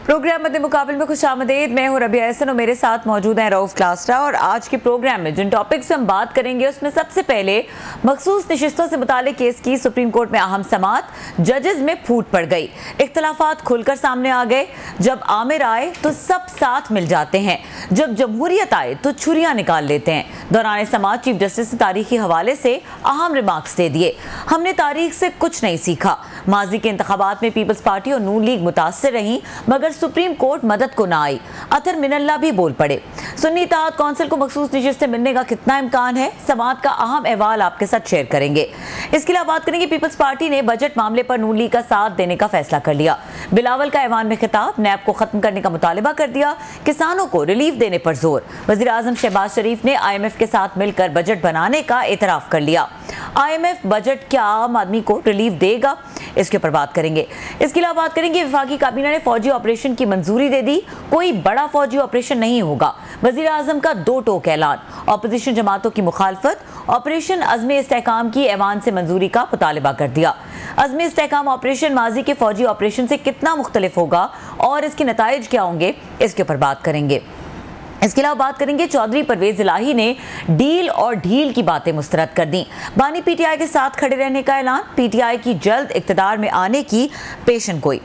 Programme मध्य मुकाबले में खुशामदीद। मैं हूं रबिया हसन और मेरे साथ मौजूद हैं रऊफ क्लास्ट्रा। और आज के प्रोग्राम में जिन टॉपिक्स से हम बात करेंगे उसमें सबसे पहले मखसूस नशिस्तों से मुताल्लिक केस की सुप्रीम कोर्ट में अहम समात, जजेस में फूट पड़ गई, इख्तलाफात खुलकर सामने आ गए। जब आमिर आए तो सब साथ मिल जाते हैं, जब जमहूरियत आए तो छुरियां निकाल लेते हैं। दौरान समात चीफ जस्टिस ने तारीखी हवाले से अहम रिमार्क्स दे दिए। हमने तारीख से कुछ नहीं सीखा। माजी के इंतखाबात में पीपल्स पार्टी और नून लीग मुतासर रही मगर सुप्रीम कोर्ट मदद को ना आई। अतर मिनल्ला भी बोल पड़े। सुन्नी इत्तेहाद कौंसिल को मखसूस नशिस्तें मिलने का कितना इम्कान है, समात का अहम अहवाल आपके साथ शेयर करेंगे। इसके अलावा बात करेंगे पीपल्स पार्टी ने बजट मामले पर नून लीग का साथ देने का फैसला कर लिया। बिलावल का ऐवान में खिताब, नैब को खत्म करने का मुतालिबा कर दिया। किसानों को रिलीफ देने पर जोर। वजीर आजम शहबाज शरीफ ने IMF के साथ मिलकर बजट बनाने का एतराफ कर लिया। IMF बजट क्या आम आदमी को रिलीफ देगा, इसके ऊपर बात करेंगे। इसके अलावा बात करेंगे वफाकी काबीना ने फौजी ऑपरेशन की मंजूरी दे दी, कोई बड़ा फौजी ऑपरेशन नहीं होगा। वजीर आजम का दो टोक ऐलान, ऑपोजिशन जमातों की मुखालफत। ऑपरेशन अज़्म इस्तेहकाम की ऐवान से मंजूरी का मुतालिबा कर दिया। अज़्म इस्तेहकाम ऑपरेशन माजी के फौजी ऑपरेशन से कितना मुख्तलिफ होगा और इसके नताइज क्या होंगे, इसके ऊपर बात करेंगे। इसके अलावा बात करेंगे चौधरी परवेज इलाही ने डील और ढील की बातें मुस्तरद कर दी। बानी PTI के साथ खड़े रहने का ऐलान, PTI की जल्द इक़्तिदार में आने की पेशन गोई।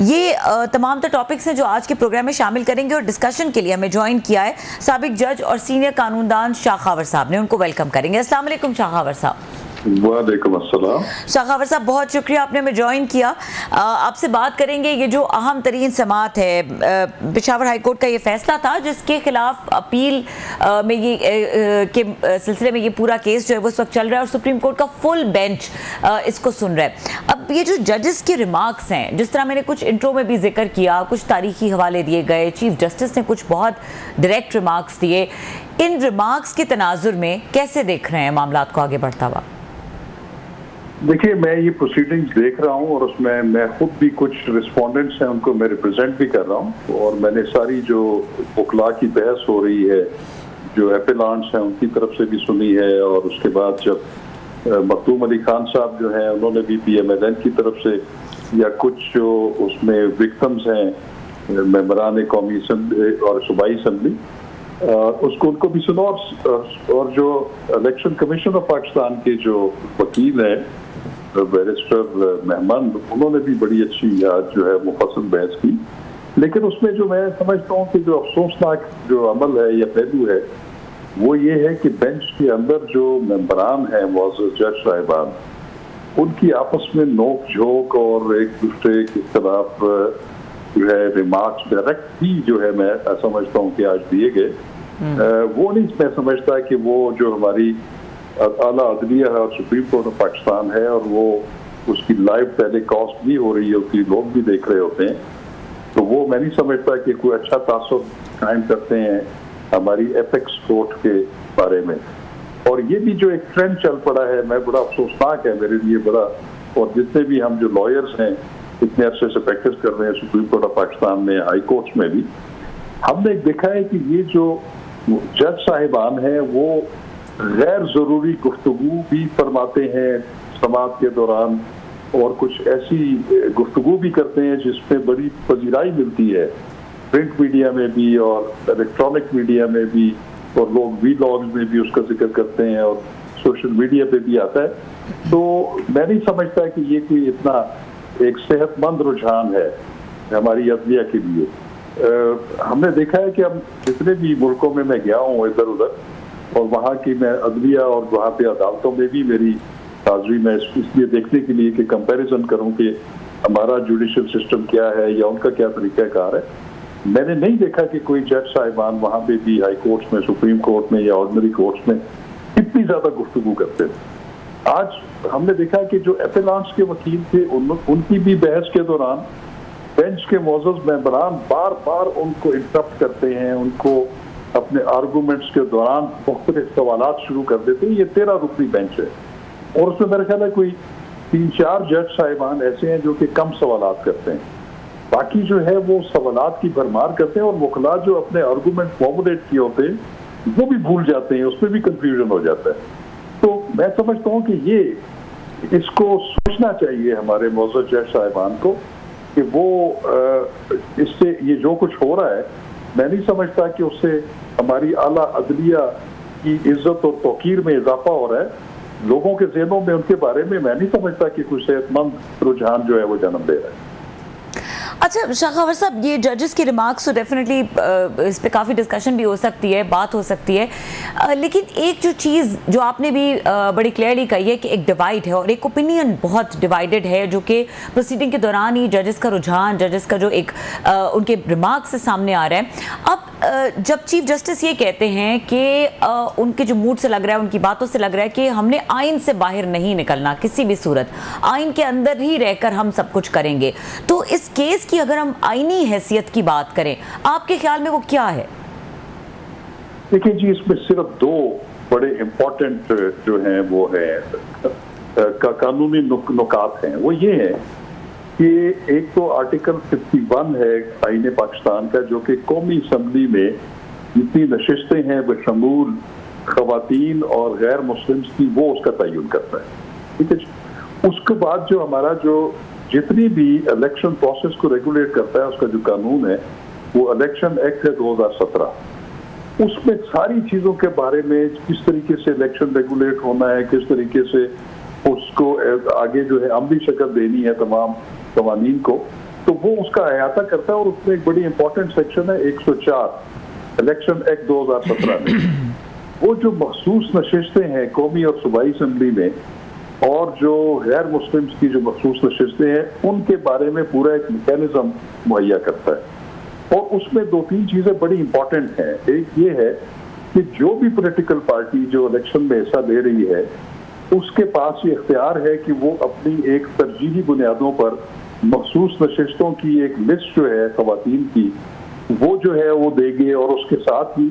ये तमाम तो टॉपिक्स हैं जो आज के प्रोग्राम में शामिल करेंगे। और डिस्कशन के लिए हमें ज्वाइन किया है साबिक जज और सीनियर कानूनदान शाह खावर साहब ने, उनको वेलकम करेंगे। अस्सलाम वालेकुम शाह खावर साहब। वालेकुम अस्सलाम। शाह खावर साहब, बहुत शुक्रिया आपने हमें ज्वाइन किया। आपसे बात करेंगे ये जो अहम तरीन समात है, पेशावर हाई कोर्ट का ये फैसला था जिसके खिलाफ अपील में ये के सिलसिले में ये पूरा केस जो है वो इस वक्त चल रहा है और सुप्रीम कोर्ट का फुल बेंच इसको सुन रहा है। अब ये जो जजेस के रिमार्क्स हैं, जिस तरह मैंने कुछ इंट्रो में भी जिक्र किया, कुछ तारीखी हवाले दिए गए, चीफ जस्टिस ने कुछ बहुत डायरेक्ट रिमार्क्स दिए, इन रिमार्क्स के तनाजुर में कैसे देख रहे हैं मामला को आगे बढ़ता हुआ? देखिए, मैं ये प्रोसीडिंग्स देख रहा हूँ और उसमें मैं खुद भी कुछ रिस्पोंडेंट्स हैं उनको मैं रिप्रेजेंट भी कर रहा हूँ। और मैंने सारी जो वकला की बहस हो रही है, जो एपिलांट्स हैं उनकी तरफ से भी सुनी है। और उसके बाद जब मखदूम अली खान साहब जो हैं उन्होंने भी PMLN की तरफ से या कुछ जो उसमें विक्टिम्स हैं मेंबरान कौमी असम्बली और सूबाई असम्बली उसको उनको भी सुनो। और जो इलेक्शन कमीशन ऑफ पाकिस्तान के जो वकील हैं बैरिस्टर मेहमान, उन्होंने भी बड़ी अच्छी आज जो है मुफस्सल बहस की। लेकिन उसमें जो मैं समझता हूँ कि जो अफसोसनाक जो अमल है या पहलू है वो ये है कि बेंच के अंदर जो मेंबरान हैं मुअज़्ज़ज़ जज साहिबान, उनकी आपस में नोक झोंक और एक दूसरे के खिलाफ जो है रिमार्क्स डायरेक्ट भी जो है मैं समझता हूँ कि आज दिए गए, वो नहीं मैं समझता कि वो जो हमारी आला अदलिया है और सुप्रीम कोर्ट ऑफ पाकिस्तान है और वो उसकी लाइव टेलीकास्ट भी हो रही होती, लोग भी देख रहे होते हैं, तो वो मैं नहीं समझता कि कोई अच्छा तासुर कायम करते हैं हमारी एपेक्स कोर्ट के बारे में। और ये भी जो एक ट्रेंड चल पड़ा है, मैं बड़ा अफसोसनाक है मेरे लिए बड़ा। और जितने भी हम जो लॉयर्स हैं इतने अरसे से प्रैक्टिस कर रहे हैं सुप्रीम कोर्ट ऑफ पाकिस्तान में, हाई कोर्ट्स में भी, हमने देखा है कि ये जो जज साहिबान हैं वो गैर जरूरी गुफ्तगू भी फरमाते हैं समात के दौरान और कुछ ऐसी गुफ्तगू भी करते हैं जिसमें बड़ी पजीराई मिलती है प्रिंट मीडिया में भी और इलेक्ट्रॉनिक मीडिया में भी, और लोग वीलॉग्स में भी उसका जिक्र करते हैं और सोशल मीडिया पे भी आता है। तो मैं नहीं समझता कि ये कोई इतना एक सेहतमंद रुझान है हमारी अदलिया के लिए। हमने देखा है कि हम जितने भी मुल्कों में मैं गया हूँ इधर उधर, और वहाँ की मैं अदलिया और वहाँ पे अदालतों में भी मेरी हाजिरी मैं इसलिए देखने के लिए कि कंपैरिजन करूँ कि हमारा जुडिशल सिस्टम क्या है या उनका क्या तरीक़ाकार है। मैंने नहीं देखा कि कोई जज साहिबान वहाँ पे भी हाई कोर्ट्स में, सुप्रीम कोर्ट में या ऑर्डिनरी कोर्ट्स में इतनी ज़्यादा गुफ्तगू करते थे। आज हमने देखा कि जो एपिलांट्स के वकील थे उनकी भी बहस के दौरान बेंच के मुअज़्ज़ज़ मेंबरान बार बार उनको इंटरप्ट करते हैं, उनको अपने आर्गूमेंट्स के दौरान मुख्तलिफ सवालात शुरू कर देते हैं। ये 13 रुकनी बेंच है और उसमें मेरे ख्याल है कोई 3-4 जज साहिबान ऐसे हैं जो कि कम सवालात करते हैं, बाकी जो है वो सवालात की भरमार करते हैं और वकला जो अपने आर्गूमेंट फॉर्मुलेट किए होते हैं वो भी भूल जाते हैं, उसमें भी कंफ्यूजन हो जाता है। तो मैं समझता हूँ कि ये इसको सोचना चाहिए हमारे मुअज़्ज़ज़ जज साहिबान को कि वो इससे ये जो कुछ हो रहा है, मैं नहीं समझता कि उससे हमारी आला अदलिया की इज्जत और तौकीर में इजाफा हो रहा है। लोगों के ज़हनों में उनके बारे में मैं नहीं समझता कि कोई सेहतमंद रुझान जो है वो जन्म दे रहा है। अच्छा शाह खबर साहब, ये जजेस की रिमार्क्स तो डेफिनेटली इस पे काफ़ी डिस्कशन भी हो सकती है, बात हो सकती है, लेकिन एक जो चीज़ जो आपने भी बड़ी क्लियरली कही है कि एक डिवाइड है और एक ओपिनियन बहुत डिवाइडेड है, जो कि प्रोसीडिंग के दौरान ही जजेस का रुझान, जजेस का जो एक उनके रिमार्क्स से सामने आ रहा है। अब जब चीफ जस्टिस ये कहते हैं कि उनके जो मूड से लग रहा है, उनकी बातों से लग रहा है कि हमने आइन से बाहर नहीं निकलना किसी भी सूरत, आइन के अंदर ही रहकर हम सब कुछ करेंगे, तो इस केस की अगर हम आईनी हैसियत की बात करें, आपके ख्याल में वो क्या है? देखिए जी, इसमें सिर्फ दो बड़े इम्पोर्टेंट जो हैं वो है कानूनी नुकात हैं। वो ये है कि एक तो आर्टिकल 51 है आईन पाकिस्तान का, जो कि कौमी असम्बली में जितनी नशिस्तें हैं बशमूल खवातीन और गैर मुस्लिम्स की, वो उसका तयन करता है। ठीक है। उसके बाद जो हमारा जो जितनी भी इलेक्शन प्रोसेस को रेगुलेट करता है, उसका जो कानून है वो इलेक्शन एक्ट है 2017। उसमें सारी चीजों के बारे में, किस तरीके से इलेक्शन रेगुलेट होना है, किस तरीके से उसको आगे जो है अमली शक्ल देनी है तमाम कवानीन को, तो वो उसका अहाता करता है। और उसमें एक बड़ी इंपॉर्टेंट सेक्शन है 104 इलेक्शन एक्ट 2017 में। वो जो मखसूस नशिस्तें हैं कौमी और सूबाई असम्बली में, और जो गैर मुस्लिम्स की जो मखसूस नशिस्तें हैं, उनके बारे में पूरा एक मैकेनिज्म मुहैया करता है। और उसमें दो तीन चीजें बड़ी इंपॉर्टेंट हैं। एक ये है कि जो भी पॉलिटिकल पार्टी जो इलेक्शन में हिस्सा ले रही है, उसके पास ये इख्तियार है कि वो अपनी एक तरजीही बुनियादों पर मखसूस नशिस्तों की एक लिस्ट जो है खवातीन की, वो जो है वो देंगे। और उसके साथ ही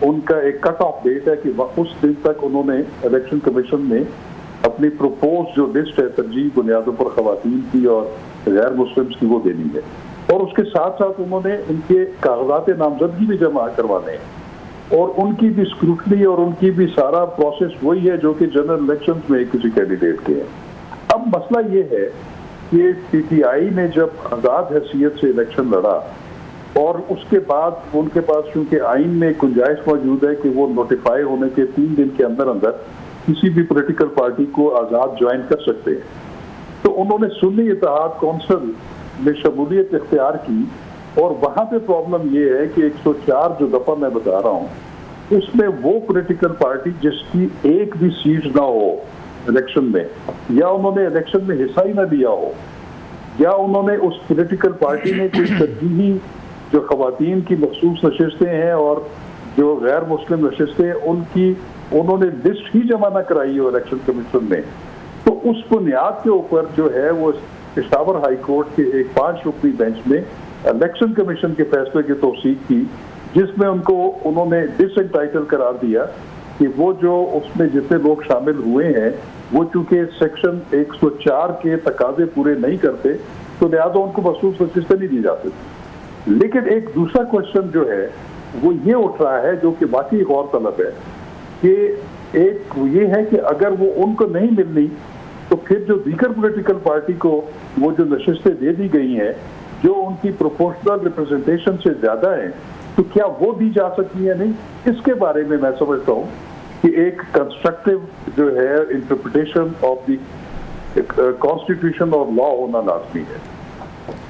उनका एक कट ऑफ डेट है कि उस दिन तक उन्होंने इलेक्शन कमीशन में अपनी प्रपोज जो लिस्ट है तरजीही बुनियादों पर खवातीन की और गैर मुस्लिम्स की, वो देनी है। और उसके साथ साथ उन्होंने इनके कागजात नामजदगी भी जमा करवाने हैं, और उनकी भी स्क्रूटनी और उनकी भी सारा प्रोसेस वही है जो कि जनरल इलेक्शंस में किसी कैंडिडेट के है। अब मसला ये है कि पीटीआई ने जब आज़ाद हैसियत से इलेक्शन लड़ा, और उसके बाद उनके पास चूंकि आइन में गुंजाइश मौजूद है कि वो नोटिफाई होने के 3 दिन के अंदर अंदर किसी भी पॉलिटिकल पार्टी को आज़ाद ज्वाइन कर सकते हैं, तो उन्होंने सुन्नी इत्तेहाद कौंसिल में शमूलियत इख्तियार की। और वहां पे प्रॉब्लम ये है कि 104 जो दफा मैं बता रहा हूँ, उसमें वो पॉलिटिकल पार्टी जिसकी एक भी सीट ना हो इलेक्शन में, या उन्होंने इलेक्शन में हिस्सा ही ना लिया हो, या उन्होंने उस पॉलिटिकल पार्टी ने कोई तरजीही जो खवातीन की मखसूस नशिस्तें हैं और जो गैर मुस्लिम नशिस्तें हैं, उनकी उन्होंने लिस्ट ही जमा ना कराई हो इलेक्शन कमीशन में, तो उस बुनियाद के ऊपर जो है वो पेशावर हाई कोर्ट के एक 5 रुकनी बेंच में इलेक्शन कमीशन के फैसले की तौसीक की, जिसमें उन्होंने डिसएंटाइटल करार दिया कि वो जो उसमें जितने लोग शामिल हुए हैं वो चूंकि सेक्शन 104 के तकाजे पूरे नहीं करते, तो लिहाजा उनको मखसूस नशिस्तें नहीं दी जाती। लेकिन एक दूसरा क्वेश्चन जो है वो ये उठ रहा है, जो कि वाकई गौर तलब है, कि एक ये है कि अगर वो उनको नहीं मिलनी, तो फिर जो दीगर पॉलिटिकल पार्टी को वो जो नशिस्तें दे दी गई हैं जो उनकी प्रोपोर्शनल रिप्रेजेंटेशन से ज्यादा है, तो क्या वो दी जा सकती है नहीं? इसके बारे में मैं समझता हूँ कि एक कंस्ट्रक्टिव जो है इंटरप्रिटेशन ऑफ द कॉन्स्टिट्यूशन और लॉ होना लाजमी है।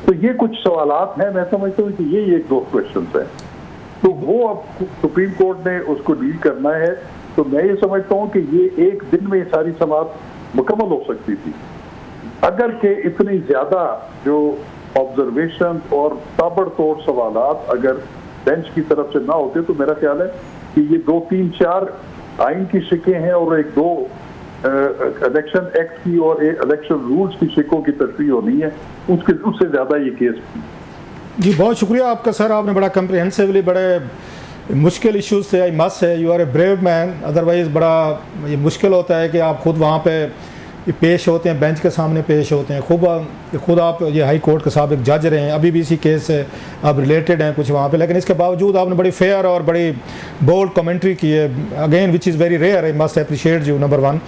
तो ये कुछ सवालात हैं, मैं समझता हूँ कि ये एक दो क्वेश्चंस हैं, तो वो अब सुप्रीम कोर्ट ने उसको डील करना है। तो मैं ये समझता हूँ कि ये एक दिन में सारी समात मुकम्मल हो सकती थी, अगर के इतनी ज्यादा जो ऑब्जर्वेशन और ताबड़तोड़ सवालात अगर बेंच की तरफ से ना होते, तो मेरा ख्याल है कि ये 2, 3, 4 आइन की शिकें हैं और 1-2 इलेक्शन एक्ट की और इलेक्शन रूल्स की शिकों की तशरीह होनी है, उससे ज्यादा ये केस। जी बहुत शुक्रिया आपका सर, आपने बड़ा कम्प्रिहेंसिवली बड़े मुश्किल इश्यूज थे। आई मस्ट है you are a brave man, otherwise बड़ा ये मुश्किल होता है कि आप खुद वहाँ पे पेश होते हैं, बेंच के सामने पेश होते हैं। खुद आप ये हाई कोर्ट के साहब एक जज रहे हैं, अभी भी इसी केस से आप रिलेटेड हैं कुछ वहाँ पे, लेकिन इसके बावजूद आपने बड़ी फेयर और बड़ी बोल्ड कमेंट्री की है, again which is very rare. I must appreciate you, number 1।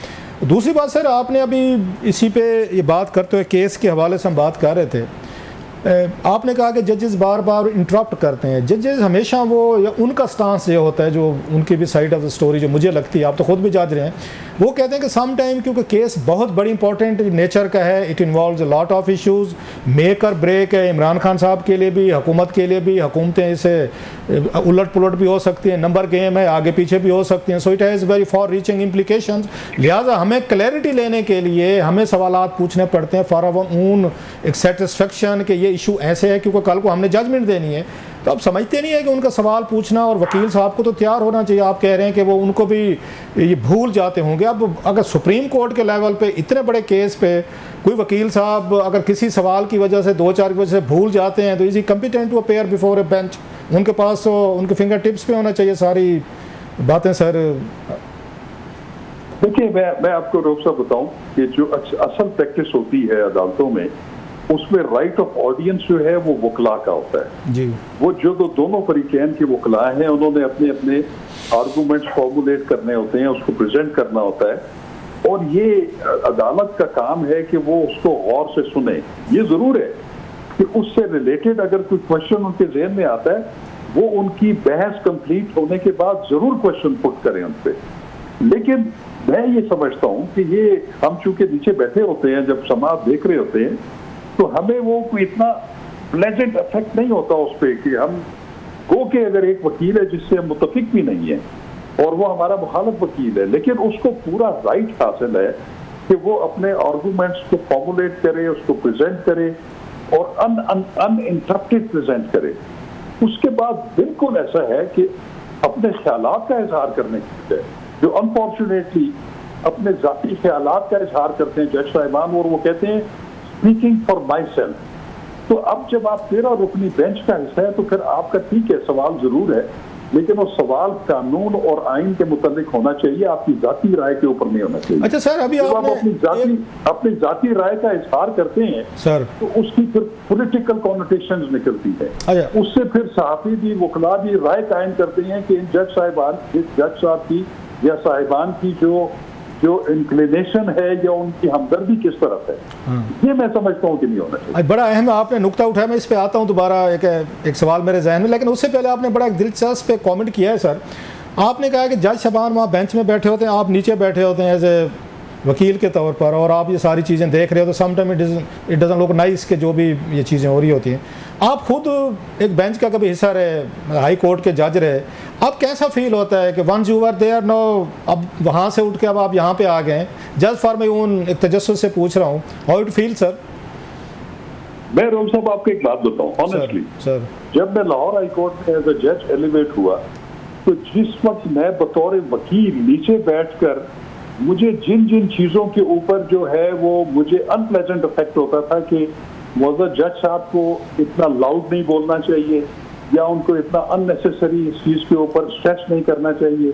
दूसरी बात सर, आपने अभी इसी पे ये बात करते हुए केस के हवाले से हम बात कर रहे थे, आपने कहा कि जजेस बार बार इंटरप्ट करते हैं। जजेस हमेशा वो, या उनका स्टांस ये होता है, जो उनकी भी साइड ऑफ द स्टोरी जो मुझे लगती है, आप तो खुद भी जज रहे हैं, वो कहते हैं कि सम टाइम क्योंकि केस बहुत बड़ी इंपॉर्टेंट नेचर का है, it involves a lot of issues, make और ब्रेक है इमरान खान साहब के लिए भी, हुकूमत के लिए भी। हुकूमतें इसे उलट पुलट भी हो सकती हैं, नंबर गेम है, आगे पीछे भी हो सकती हैं, so it has very for reaching implications. लिहाजा हमें क्लैरिटी लेने के लिए हमें सवालात पूछने पड़ते हैं फॉर आवर ओन एक सेटिस्फेक्शन कि ये इशू ऐसे है, क्योंकि कल को हमने जजमेंट देनी है। तो आप समझते नहीं है कि उनका सवाल पूछना, और वकील साहब को तो तैयार होना चाहिए। आप कह रहे हैं कि वो उनको भी ये भूल जाते होंगे। अब अगर सुप्रीम कोर्ट के लेवल पे इतने बड़े केस पे कोई वकील साहब अगर किसी सवाल की वजह से 2-4 की वजह से भूल जाते हैं, तो is he competent to appear before a bench? उनके पास तो उनके फिंगर टिप्स पे होना चाहिए सारी बातें। सर देखिए, मैं आपको रोक साहब बताऊं कि जो असल प्रैक्टिस होती है अदालतों में, उसमें राइट ऑफ ऑडियंस जो है वो वकला का होता है जी। वो जो दोनों फरीकैन के वकला हैं, उन्होंने अपने अपने आर्गूमेंट्स फॉर्मुलेट करने होते हैं, उसको प्रेजेंट करना होता है, और ये अदालत का काम है कि वो उसको गौर से सुने। ये जरूर है कि उससे रिलेटेड अगर कोई क्वेश्चन उनके ज़हन में आता है, वो उनकी बहस कंप्लीट होने के बाद जरूर क्वेश्चन पुट करें उन पे। लेकिन मैं ये समझता हूँ कि ये हम चूंकि नीचे बैठे होते हैं, जब समाज देख रहे होते हैं, तो हमें वो कोई इतना प्लेजेंट इफेक्ट नहीं होता उस पर कि हम गो के अगर एक वकील है जिससे हम मुतफिक भी नहीं है और वो हमारा मुखालिफ वकील है, लेकिन उसको पूरा राइट हासिल है कि वो अपने आर्गूमेंट्स को फॉर्मुलेट करे, उसको प्रेजेंट करे और अनइंटरप्टेड प्रेजेंट करे। उसके बाद बिल्कुल ऐसा है कि अपने ख्यालात का इजहार करने की है, जो अनफॉर्चुनेटली अपने जाती ख्यालात का इजहार करते हैं जज साहिबान, और वो कहते हैं स्पीकिंग फॉर माई सेल्फ। तो अब जब आप 13 रुकनी बेंच का हिस्सा है, तो फिर आपका ठीक है, सवाल जरूर है, लेकिन वो सवाल कानून और आइन के मुताबिक होना चाहिए, आपकी जाती राय के ऊपर नहीं होना चाहिए। अच्छा सर, अभी आप अपनी जाती राय का इजहार करते हैं सर, तो उसकी फिर पॉलिटिकल कॉनोटेशंस निकलती है। उससे फिर सहाफी भी, वकला भी राय कायम करते हैं कि इन जज साहब की या साहिबान की जो इंक्लिनेशन है या उनकी हमदर्दी किस तरफ है, ये मैं समझता हूँ कि नहीं होना चाहिए। बड़ा अहम आपने नुक्ता उठाया, मैं इस पे आता हूँ दोबारा। एक सवाल मेरे जहन में, लेकिन उससे पहले आपने बड़ा एक दिलचस्प कमेंट किया है सर। आपने कहा कि जज साहबान वहाँ बेंच में बैठे होते हैं, आप नीचे बैठे होते हैं एज ए वकील के तौर पर, और आप ये सारी चीज़ें देख रहे हो, तो sometime it doesn't look nice कि जो भी ये चीज़ें हो रही होती हैं। आप खुद एक बेंच का कभी हिस्सा रहे, हाई कोर्ट के जज रहे, अब कैसा फील होता है कि once you were there no, अब वहाँ से उठ के अब आप यहाँ पे आ गए, जस्ट फॉर माई ओन एक तजस्सुस से पूछ रहा हूँ, हाउ इट फील सर? मैं रोम साहब आपको एक बात बताऊँ ऑनेस्टली सर, जब मैं लाहौर हाई कोर्ट में एज ए जज एलिवेट हुआ, तो जिस वक्त मैं बतौर वकील नीचे बैठकर मुझे जिन जिन चीज़ों के ऊपर जो है वो मुझे अनप्लेजेंट इफेक्ट होता था कि मौजूद जज साहब को इतना लाउड नहीं बोलना चाहिए, या उनको इतना अननेसेसरी इस चीज़ के ऊपर स्ट्रेस नहीं करना चाहिए,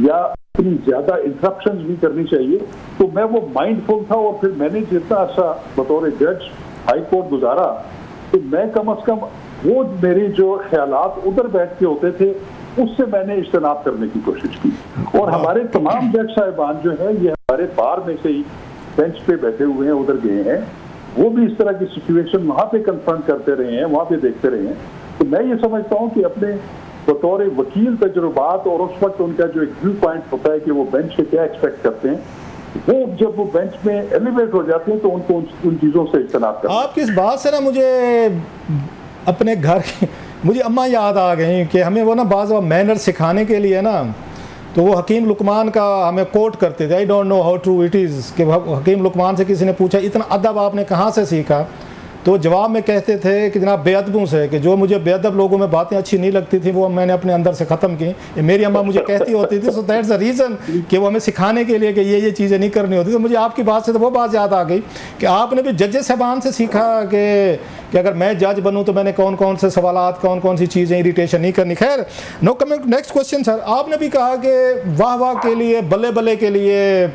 या इतनी ज़्यादा इंटरप्शंस नहीं करनी चाहिए, तो मैं वो माइंडफुल था। और फिर मैंने जितना अर्सा बतौर जज हाई कोर्ट गुजारा, तो मैं कम अज़ कम वो मेरे जो ख्यालात उधर बैठ के होते थे, उससे मैंने इज्तनाब करने की कोशिश की। और हमारे तमाम जज साहिबान जो है, ये हमारे बार में से ही बेंच पे बैठे हुए हैं, उधर गए हैं, वो भी इस तरह की सिचुएशन वहाँ पे कन्फ्रंट करते रहे हैं, वहाँ पे देखते रहे हैं। तो मैं ये समझता हूँ कि अपने बतौर वकील तजुर्बात और उस वक्त उनका जो एक व्यू पॉइंट होता है कि वो बेंच से क्या एक्सपेक्ट करते हैं, वो जब वो बेंच में एलिवेट हो जाते हैं, तो उनको उन चीज़ों से इज्तनाब करना। आप किस बात से ना मुझे अपने घर की मुझे अम्मा याद आ गई कि हमें वो ना बाज़ मैनर सिखाने के लिए ना, तो वो हकीम लुकमान का हमें कोट करते थे। I don't know how true it is कि हकीम लुकमान से किसी ने पूछा इतना अदब आपने कहाँ से सीखा, तो जवाब में कहते थे कि जनाब बेअदबों से, कि जो मुझे बेअदब लोगों में बातें अच्छी नहीं लगती थी वो मैंने अपने अंदर से ख़त्म की। ये मेरी अम्मा मुझे कहती होती थी, सो दैट्स द रीज़न कि वो हमें सिखाने के लिए कि ये चीज़ें नहीं करनी होती। तो मुझे आपकी बात से तो वो बात याद आ गई कि आपने भी जज साहबान से सीखा कि अगर मैं जज बनूँ तो मैंने कौन कौन से सवालात, कौन कौन सी चीज़ें इरिटेशन नहीं करनी। खैर, no coming next question sir, आपने भी कहा कि वाह वाह के लिए, बल्ले बल्ले के लिए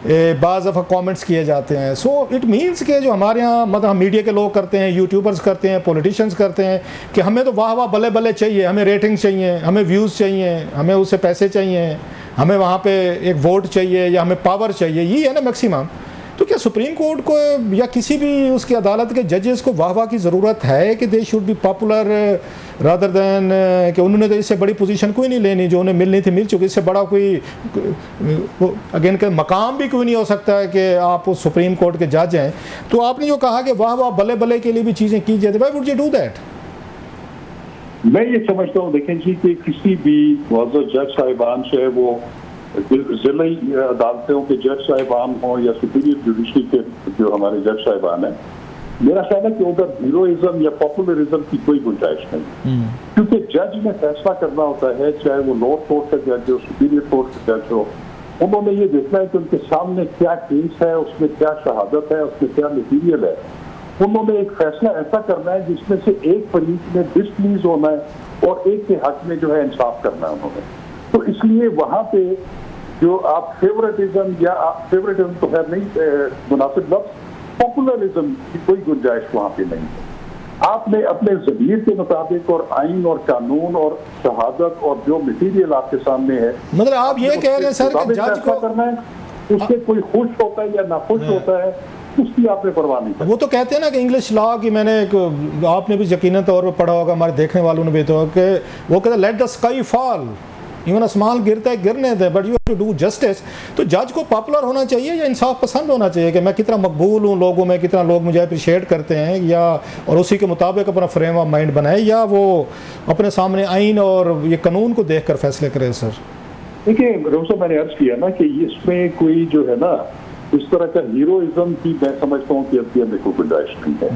बाज़ दफ़ा कमेंट्स किए जाते हैं। सो इट मीन्स कि जो हमारे यहाँ मतलब मीडिया के लोग करते हैं, यूट्यूबर्स करते हैं, पॉलिटिशियंस करते हैं कि हमें तो वाह वाह बल्ले बल्ले चाहिए, हमें रेटिंग चाहिए, हमें व्यूज़ चाहिए, हमें उससे पैसे चाहिए, हमें वहाँ पे एक वोट चाहिए या हमें पावर चाहिए, ये है ना मैक्सिमम। तो क्या सुप्रीम कोर्ट को या किसी भी उसकी अदालत के जजेस को वाह वाह की ज़रूरत है कि they should be popular rather than कि उन्होंने तो इससे बड़ी पोजीशन कोई नहीं लेनी, जो उन्हें मिलनी थी मिल चुकी, इससे बड़ा कोई अगेन का मकाम भी कोई नहीं हो सकता है कि आप उस सुप्रीम कोर्ट के जज हैं। तो आपने जो कहा कि वाह वाह भले भले के लिए भी चीज़ें की जाती, why would you do that? मैं ये समझता हूँ, देखें जी, कि किसी भी मुअज़्ज़ज़ जज साहिबान से वो जिला अदालतों के जज साहिबान हों या सुपीरियर जुडिशरी के जो हमारे जज साहिबान हैं, मेरा ख्याल है कि उधर हीरोइज्म या पॉपुलरिज्म की कोई गुंजाइश नहीं, क्योंकि जज ने फैसला करना होता है, चाहे वो लोअर कोर्ट का जज हो, सुपीरियर कोर्ट का जज हो, उन्होंने ये देखना है कि उनके सामने क्या केस है, उसमें क्या शहादत है, उसमें क्या मटीरियल है। उन्होंने एक फैसला ऐसा करना है जिसमें से एक फरीक में डिसप्लीज होना है और एक के हक में जो है इंसाफ करना है उन्होंने। तो इसलिए वहां पे जो आप फेवरेटिज्म या फेवरेटिज्म तो खैर नहीं मुनासिब लफ्ज़, पॉपुलरिज्म की कोई गुंजाइश वहां पे नहीं है। आपने अपने ज़मीर के मुताबिक और आइन और कानून और शहादत और जो मटीरियल आपके सामने है, मतलब आप ये कह रहे हैं सर कि जज को करना है, उससे कोई खुश होता है या नाखुश होता है उसकी आपने परवाह नहीं करनी। वो तो कहते हैं ना कि इंग्लिश लॉ की मैंने आपने भी यकीनन तौर पर पढ़ा होगा, हमारे देखने वालों ने भी, तो कि वो कहते हैं let the sky fall, even आसमान गिरता है गिरने दे, but you have to do justice. तो जज को पॉपुलर होना चाहिए या इंसाफ पसंद होना चाहिए कि मैं कितना मकबूल हूँ लोगों में, कितना लोग मुझे अप्रिशिएट करते हैं, या और उसी के मुताबिक अपना फ्रेम ऑफ माइंड बनाए, या वो अपने सामने आइन और ये कानून को देख कर फैसले करे? सर देखिए रोसा, मैंने अर्ज किया ना कि इसमें कोई जो है ना इस तरह का हीरोइज्म की मैं समझता हूँ कि अब में कोई गुंजाइश नहीं है।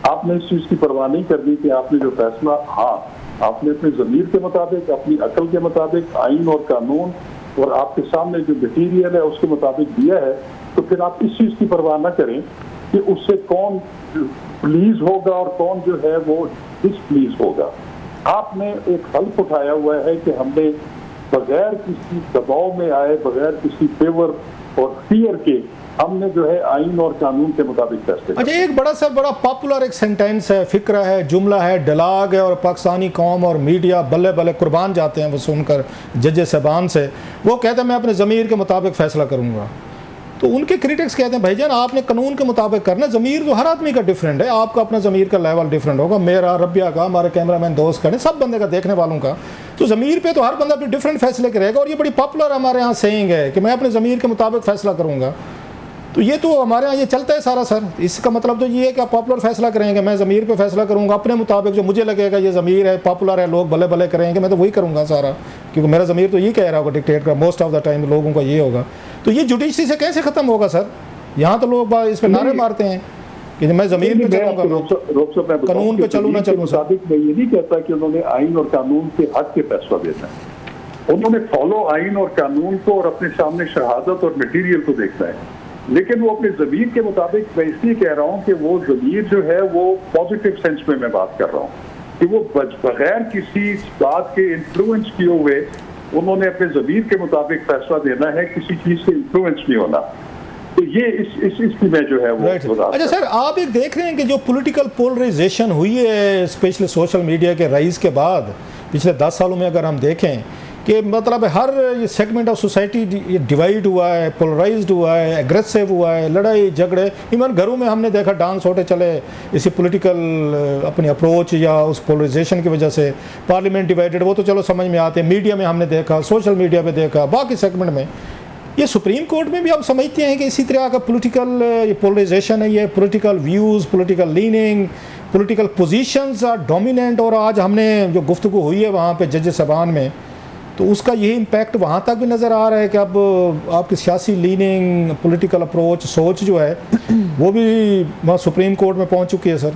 आपने इस चीज़ की परवाह नहीं करनी कि आपने जो फैसला, हाँ आपने अपने ज़मीर के मुताबिक, अपनी अकल के मुताबिक, आइन और कानून और आपके सामने जो मटीरियल है उसके मुताबिक दिया है, तो फिर आप इस चीज़ की परवाह ना करें कि उससे कौन प्लीज होगा और कौन जो है वो डिसप्लीज होगा। आपने एक हल्फ उठाया हुआ है कि हमने बगैर किसी दबाव में आए, बगैर किसी फेवर और फियर के, हमने जो है आइन और कानून के मुताबिक फैसले। अच्छा, एक बड़ा पॉपुलर एक सेंटेंस है, फिक्रा है, जुमला है, डायलॉग है, और पाकिस्तानी कौम और मीडिया बल्ले बल्ले कुर्बान जाते हैं वो सुनकर जज साहबान से। वो कहते हैं मैं अपने ज़मीर के मुताबिक फैसला करूंगा। तो उनके क्रिटिक्स कहते हैं भाईजान आपने कानून के मुताबिक करना, ज़मीर तो हर आदमी का डिफरेंट है, आपका अपना ज़मीर का लेवल डिफरेंट होगा, मेरा, रबिया का, हमारे कैमरामैन दोस्त का, सब बंदे का, देखने वालों का। तो ज़मीर पे तो हर बंदा भी डिफरेंट फैसले करेगा, और ये बड़ी पॉपुलर हमारे यहाँ सेइंग है कि मैं अपने ज़मीर के मुताबिक फैसला करूँगा। तो ये तो हमारे यहाँ ये चलता है सारा सर। इसका मतलब तो ये है कि आप पॉपुलर फैसला करेंगे, मैं ज़मीर पे फैसला करूँगा अपने मुताबिक, जो मुझे लगेगा ये ज़मीर है, पॉपुलर है, लोग भले भले करेंगे, मैं तो वही करूँगा सारा, क्योंकि मेरा ज़मीर तो ये कह रहा होगा डिक्टेट का, मोस्ट ऑफ द टाइम लोगों का ये होगा। तो ये जुडिशरी से कैसे ख़त्म होगा सर? यहाँ तो लोग इस पर नारे मारते हैं कि मैं ज़मीर पे चलूँगा, कानून पे चलूँ ना चलूँ। मैं ये नहीं कहता कि उन्होंने आइन और कानून के हक के फैसला देना है, उन्होंने फॉलो आइन और कानून को और अपने सामने शहादत और मटीरियल को देखना है, लेकिन वो अपने ज़मीर के मुताबिक, मैं इसलिए कह रहा हूँ कि वो ज़मीर जो है वो पॉजिटिव सेंस में मैं बात कर रहा हूँ कि वो बगैर किसी बात के इन्फ्लुएंस किए हुए उन्होंने अपने ज़मीर के मुताबिक फैसला देना है, किसी चीज़ से इन्फ्लुएंस नहीं होना। तो ये इसकी में जो है वो अच्छा सर, आप एक देख रहे हैं कि जो पॉलिटिकल पोलराइजेशन हुई है स्पेशली सोशल मीडिया के राइज के बाद पिछले 10 सालों में, अगर हम देखें कि मतलब हर ये सेगमेंट ऑफ सोसाइटी ये डिवाइड हुआ है, पोलराइज्ड हुआ है, एग्रेसिव हुआ है, लड़ाई झगड़े, इवन घरों में हमने देखा डांस होते चले इसी पॉलिटिकल अपनी अप्रोच या उस पोलराइजेशन की वजह से। पार्लियामेंट डिवाइडेड, वो तो चलो समझ में आते हैं, मीडिया में हमने देखा, सोशल मीडिया पे देखा, बाकी सेगमेंट में। ये सुप्रीम कोर्ट में भी आप समझते हैं कि इसी तरह का पॉलिटिकल ये पोलराइजेशन है, ये political views, political leaning, political positions are dominant, और आज हमने जो गुफ्तगू हुई है वहाँ पे जज साहबान में, तो उसका यही इम्पैक्ट वहाँ तक भी नज़र आ रहा है कि अब आपकी सियासी लीनिंग, पॉलिटिकल अप्रोच, सोच जो है वो भी वहाँ सुप्रीम कोर्ट में पहुँच चुकी है सर।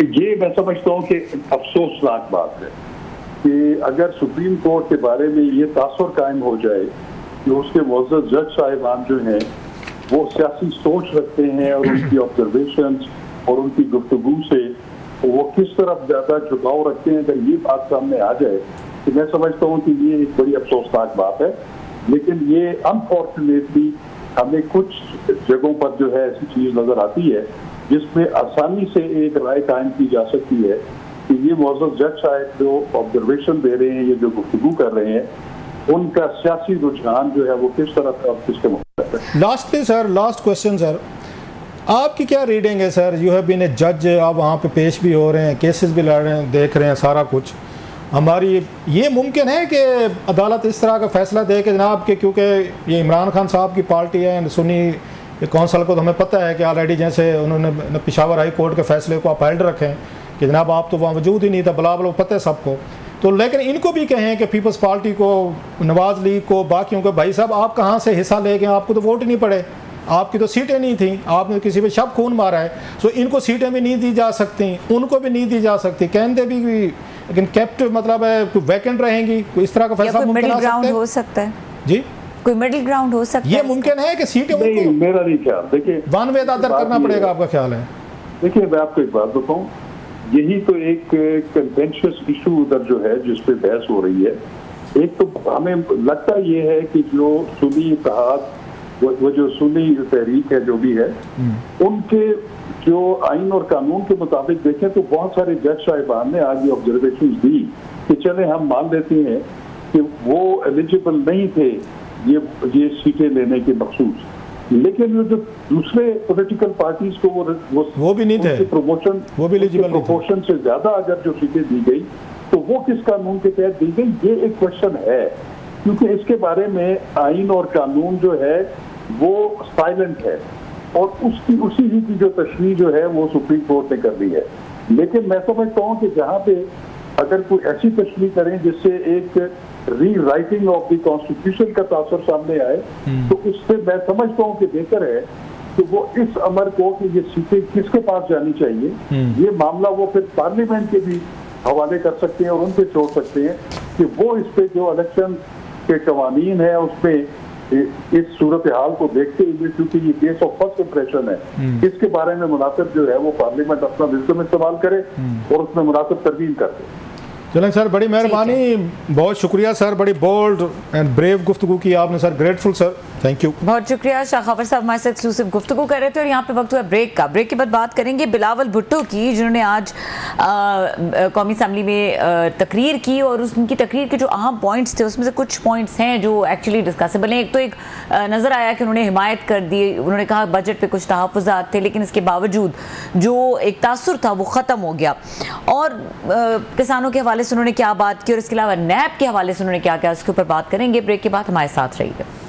ये मैं समझता हूँ कि अफसोसनाक बात है कि अगर सुप्रीम कोर्ट के बारे में ये तासुर कायम हो जाए कि उसके मुअज़्ज़ज़ जज साहिबान जो हैं वो सियासी सोच रखते हैं और उनकी ऑब्जर्वेशंस और उनकी गुफ्तगू से वो किस तरफ ज़्यादा झुकाव रखते हैं, अगर ये बात सामने आ जाए तो मैं समझता हूँ कि ये एक बड़ी अफसोसनाक बात है। लेकिन ये अनफॉर्चुनेटली हमें कुछ जगहों पर जो है ऐसी चीज़ नज़र आती है जिसमें आसानी से एक राय कायम की जा सकती है कि ये मुअज़्ज़ज़ जज साहब जो ऑब्जर्वेशन दे रहे हैं, ये जो गुफ्तगू कर रहे हैं, उनका सियासी रुझान जो है वो किस तरफ और किसके मुताबिक lastly sir, last question sir, आपकी क्या रीडिंग है sir? You have been a जज, आप वहाँ पे पेश भी हो रहे हैं, केसेस भी लड़ रहे हैं, देख रहे हैं सारा कुछ। हमारी ये मुमकिन है कि अदालत इस तरह का फैसला दे कि जनाब के, क्योंकि ये इमरान खान साहब की पार्टी है, सुन्नी कौंसल को तो हमें पता है कि ऑलरेडी जैसे उन्होंने पेशावर हाई कोर्ट के फैसले को अपहेल्ड रखें कि जनाब आप तो वहाँ वजूद ही नहीं था, बला बला पता है सबको, तो लेकिन इनको भी कहें कि पीपल्स पार्टी को, नवाज लीग को, बाकियों को, भाई साहब आप कहाँ से हिस्सा ले गए, आपको तो वोट नहीं पड़े, आपकी तो सीटें नहीं थी, आपने किसी पे शब खून मारा है, सो इनको सीटें भी नहीं दी जा सकती, उनको भी नहीं दी जा सकती, कहते भी, लेकिन कैप्टिव मतलब है वैकेंट रहेंगी, कोई इस तरह का फैसला मुमकिन हो सकता है जी? कोई मिडिल ग्राउंड हो सकता है? ये मुमकिन है कि सीटें नहीं, मेरा नहीं ख्याल। देखिए, वन वे दादर करना पड़ेगा, आपका ख्याल है? देखिए, मैं आपको एक बात बताऊं, यही तो एक कंटेंशियस इशू उधर जो है जिस पे बहस हो रही है। एक तो हमें लगता ये है कि जो सुन्नी इत्तेहाद, वो जो सुन्नी तहरीक है जो भी है, उनके जो आइन और कानून के मुताबिक देखें तो बहुत सारे जज साहिबान ने आज ये ऑब्जर्वेशन दी कि चले हम मान लेते हैं कि वो एलिजिबल नहीं थे ये सीटें लेने के मखसूस, लेकिन जो दूसरे पॉलिटिकल पार्टीज को वो भी नहीं थे, प्रमोशन, वो भी प्रोपोर्शन से ज्यादा अगर जो सीटें दी गई तो वो किस कानून के तहत दी गई, ये एक क्वेश्चन है, क्योंकि इसके बारे में आइन और कानून जो है वो साइलेंट है और उसी ही की जो तशरीह जो है वो सुप्रीम कोर्ट ने कर दी है। लेकिन मैं समझता हूँ कि जहाँ पे अगर कोई ऐसी तशरीह करें जिससे एक री राइटिंग ऑफ द कॉन्स्टिट्यूशन का तासर सामने आए, तो उससे मैं समझता हूँ कि बेहतर है कि वो इस अमर को कि ये सीटें किसके पास जानी चाहिए, ये मामला वो फिर पार्लियामेंट के भी हवाले कर सकते हैं और उन पे छोड़ सकते हैं कि वो इस पे जो इलेक्शन के कवानीन है उसमें इस सूरत हाल को देखते हुए, क्योंकि ये केस ऑफ फर्स्ट इम्प्रेशन है, इसके बारे में मुनासिब जो है वो पार्लियामेंट अपना विज़डम इस्तेमाल करे और उसमें मुनासिब तरमीम कर दे। चलें सर, बड़ी मेहरबानी, बहुत शुक्रिया सर, बड़ी बोल्ड एंड ब्रेव गुफ्तगू की आपने sir, grateful sir, thank you. बहुत शुक्रिया। शाह खबर साहब हमारे साथ एक्सक्लूसिव गुफ्तगू कर रहे थे और यहाँ पे वक्त हुआ ब्रेक का। ब्रेक के बाद बात करेंगे बिलावल भुट्टो की, जिन्होंने आज कौमी असम्बली में तकरीर की और उनकी तकरीर के जो अहम पॉइंट्स थे उसमें से कुछ पॉइंट्स हैं जो एक्चुअली डिस्कसेबल हैं। एक तो नज़र आया कि उन्होंने हिमायत कर दी, उन्होंने कहा बजट पे कुछ तहफ़्फ़ुज़ात थे लेकिन इसके बावजूद जो एक तासुर था वो ख़त्म हो गया। और किसानों के हवाले से उन्होंने क्या बात की और इसके अलावा नैब के हवाले से उन्होंने क्या किया, उसके ऊपर बात करेंगे। ब्रेक के बाद हमारे साथ रहिए।